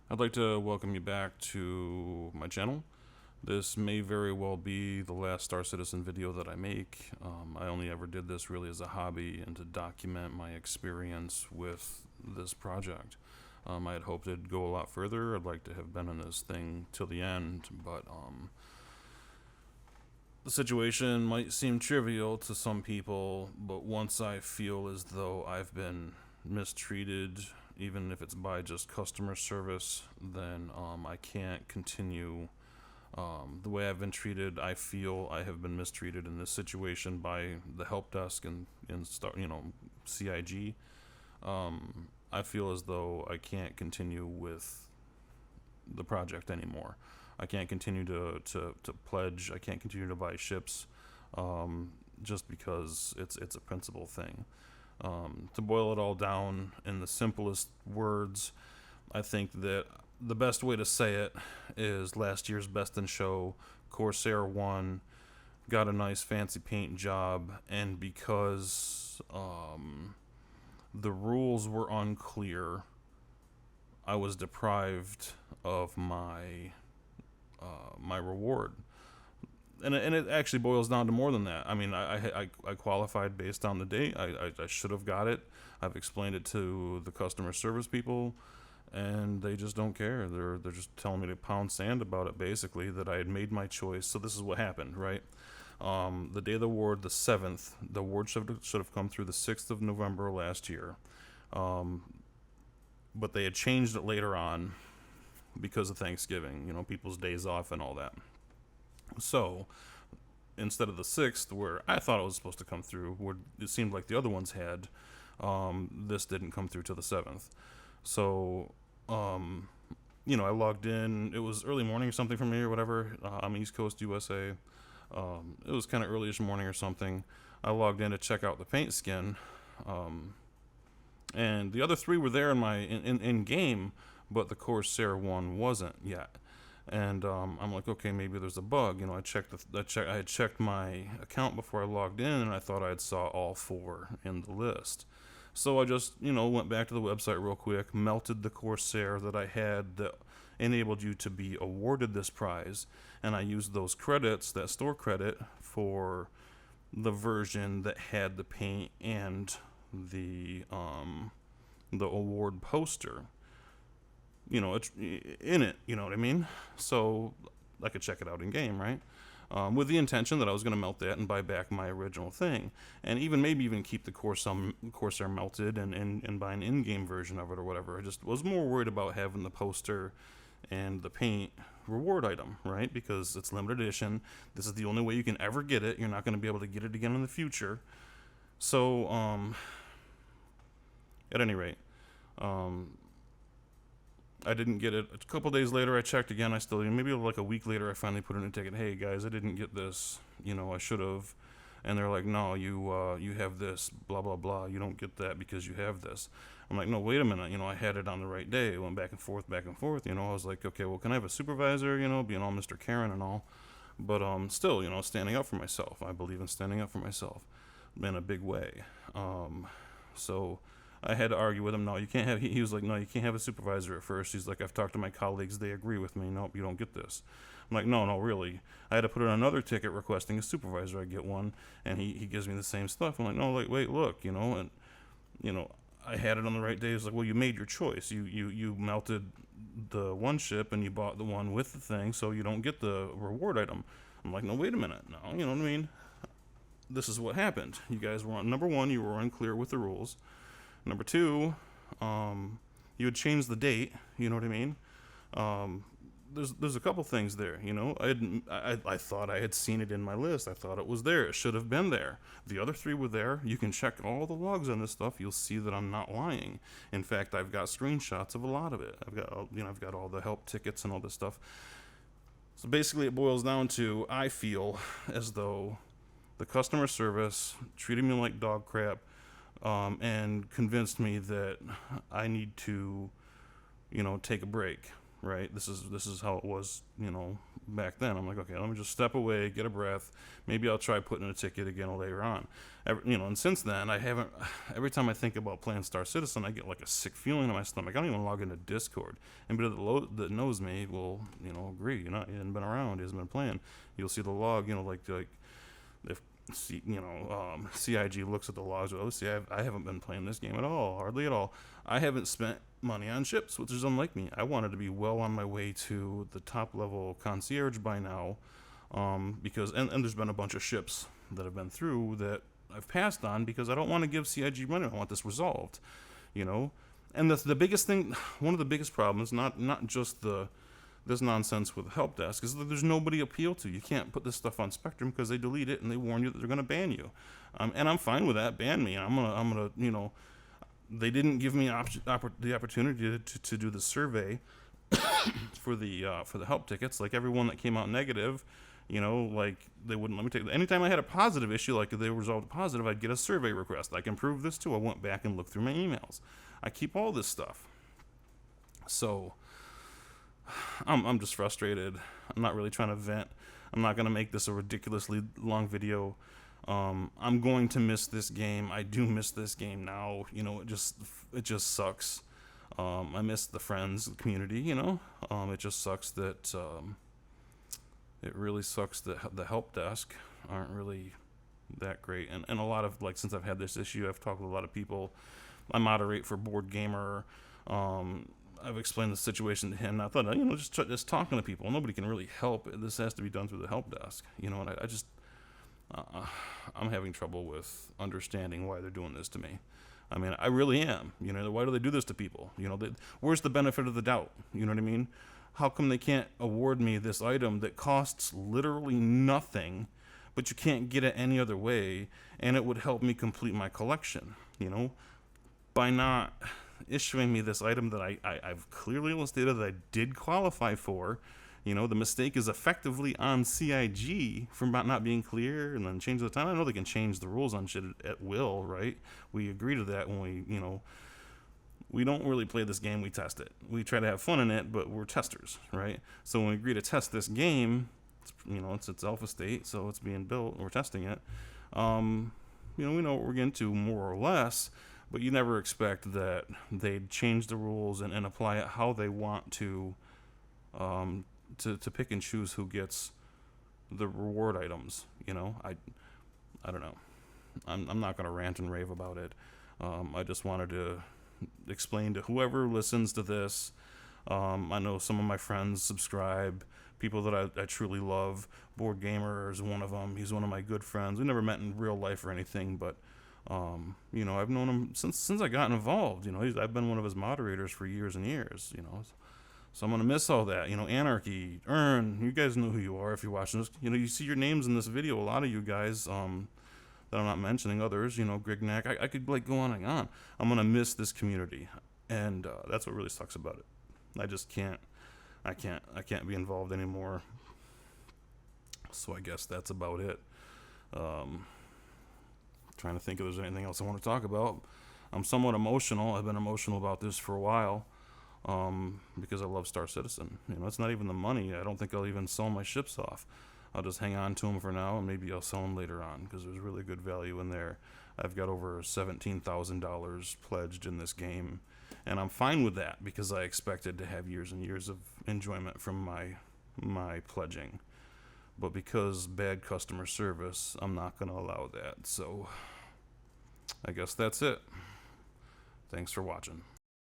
I'd like to welcome you back to my channel. This may very well be the last Star Citizen video that I make. I only ever did this really as a hobby and to document my experience with this project. I had hoped it'd go a lot further. I'd like to have been in this thing till the end, but the situation might seem trivial to some people, but once I feel as though I've been mistreated, even if it's by just customer service, then I can't continue. The way I've been treated, I feel I have been mistreated in this situation by the help desk and CIG. I feel as though I can't continue with the project anymore. I can't continue to pledge. I can't continue to buy ships, just because it's a principle thing. To boil it all down in the simplest words, I think that the best way to say it is last year's Best in Show, Corsair won, got a nice fancy paint job, and because the rules were unclear, I was deprived of my reward. And it actually boils down to more than that. I mean, I qualified based on the date. I should have got it. I've explained it to the customer service people, and they just don't care. They're just telling me to pound sand about it, basically, that I had made my choice. So this is what happened, right? The day of the award, the 7th, the award should have come through the 6th of November last year. But they had changed it later on because of Thanksgiving, people's days off and all that. So instead of the 6th, where I thought it was supposed to come through, where it seemed like the other ones had, this didn't come through till the 7th. So, I logged in. It was early morning or something for me or whatever. I'm East Coast USA. It was kind of early-ish morning or something. I logged in to check out the paint skin. And the other three were there in game, but the Corsair one wasn't yet. And I'm like, okay, maybe there's a bug. I had checked my account before I logged in, and I thought I had saw all four in the list. So I just, went back to the website real quick, melted the Corsair that I had that enabled you to be awarded this prize, and I used those credits, that store credit, for the version that had the paint and the award poster. It's in it, you know what I mean? So I could check it out in game, right? With the intention that I was going to melt that and buy back my original thing. And maybe even keep the Corsair melted and buy an in-game version of it or whatever. I just was more worried about having the poster and the paint reward item, right? Because it's limited edition. This is the only way you can ever get it. You're not going to be able to get it again in the future. So, at any rate, I didn't get it. A couple days later, I checked again. I still, maybe like a week later, I finally put in a ticket. Hey guys, I didn't get this. I should have. And they're like, no, you have this. Blah blah blah. You don't get that because you have this. I'm like, no, wait a minute. I had it on the right day. It went back and forth, back and forth. I was like, okay, well, can I have a supervisor? Being all Mr. Karen and all, but still, standing up for myself. I believe in standing up for myself in a big way. So I had to argue with him. No, you can't have. He was like, no, you can't have a supervisor at first. He's like, I've talked to my colleagues. They agree with me. Nope, you don't get this. I'm like, no, really. I had to put in another ticket requesting a supervisor. I get one, and he gives me the same stuff. I'm like, no, wait, look, and I had it on the right day. He's like, well, you made your choice. You melted the one ship and you bought the one with the thing, so you don't get the reward item. I'm like, no, wait a minute. No, you know what I mean? This is what happened. You guys were number one. You were unclear with the rules. Number two, you had changed the date. You know what I mean? There's a couple things there. I thought I had seen it in my list. I thought it was there. It should have been there. The other three were there. You can check all the logs on this stuff. You'll see that I'm not lying. In fact, I've got screenshots of a lot of it. I've got all the help tickets and all this stuff. So basically, it boils down to I feel as though the customer service treated me like dog crap. And convinced me that I need to, take a break. Right? This is how it was, back then. I'm like, okay, let me just step away, get a breath. Maybe I'll try putting in a ticket again later on. And since then, I haven't. Every time I think about playing Star Citizen, I get like a sick feeling in my stomach. I don't even log into Discord. Anybody that knows me will, agree. You hasn't been around, he hasn't been playing. You'll see the log, like if CIG looks at the logs. Well, see, I haven't been playing this game at all, hardly at all. I haven't spent money on ships, which is unlike me. I wanted to be well on my way to the top level concierge by now, because and there's been a bunch of ships that have been through that I've passed on because I don't want to give CIG money. I want this resolved, And the biggest thing, one of the biggest problems, not just this nonsense with the help desk, is that there's nobody to appeal to. You can't put this stuff on Spectrum because they delete it and they warn you that they're going to ban you. And I'm fine with that. Ban me. I'm gonna they didn't give me the opportunity to do the survey for the help tickets. Like everyone that came out negative, like they wouldn't let me take it. Anytime I had a positive issue, like if they resolved positive, I'd get a survey request. I can prove this too. I went back and looked through my emails. I keep all this stuff. So I'm just frustrated. I'm not really trying to vent. I'm not going to make this a ridiculously long video. I'm going to miss this game. I do miss this game now. It just sucks. I miss the friends, the community, It just sucks that it really sucks that the help desk aren't really that great. And a lot of, since I've had this issue, I've talked with a lot of people. I moderate for Board Gamer. I've explained the situation to him. I thought, just talking to people. Nobody can really help. This has to be done through the help desk, And I'm having trouble with understanding why they're doing this to me. I mean, I really am. Why do they do this to people? Where's the benefit of the doubt? You know what I mean? How come they can't award me this item that costs literally nothing, but you can't get it any other way, and it would help me complete my collection? By not issuing me this item that I've clearly illustrated that I did qualify for. The mistake is effectively on CIG for not being clear and then change the time. I know they can change the rules on shit at will, right? We agree to that when we don't really play this game, we test it. We try to have fun in it, but we're testers, right? So when we agree to test this game, it's its alpha state, so it's being built, we're testing it. We know what we're getting to more or less, but you never expect that they'd change the rules and apply it how they want to pick and choose who gets the reward items. I don't know. I'm not going to rant and rave about it. I just wanted to explain to whoever listens to this. I know some of my friends subscribe, people that I truly love. Board Gamer is one of them. He's one of my good friends. We never met in real life or anything, but I've known him since I got involved. I've been one of his moderators for years and years. So I'm gonna miss all that. Anarchy, Earn. You guys know who you are if you're watching this. You see your names in this video. A lot of you guys that I'm not mentioning. Others, Grignac. I could go on and on. I'm gonna miss this community, and that's what really sucks about it. I just can't. I can't be involved anymore. So I guess that's about it. Trying to think if there's anything else I want to talk about. I'm somewhat emotional. I've been emotional about this for a while because I love Star Citizen. It's not even the money. I don't think I'll even sell my ships off. I'll just hang on to them for now, and maybe I'll sell them later on because there's really good value in there. I've got over $17,000 pledged in this game, and I'm fine with that because I expected to have years and years of enjoyment from my pledging. But because bad customer service, I'm not going to allow that. So I guess that's it. Thanks for watching.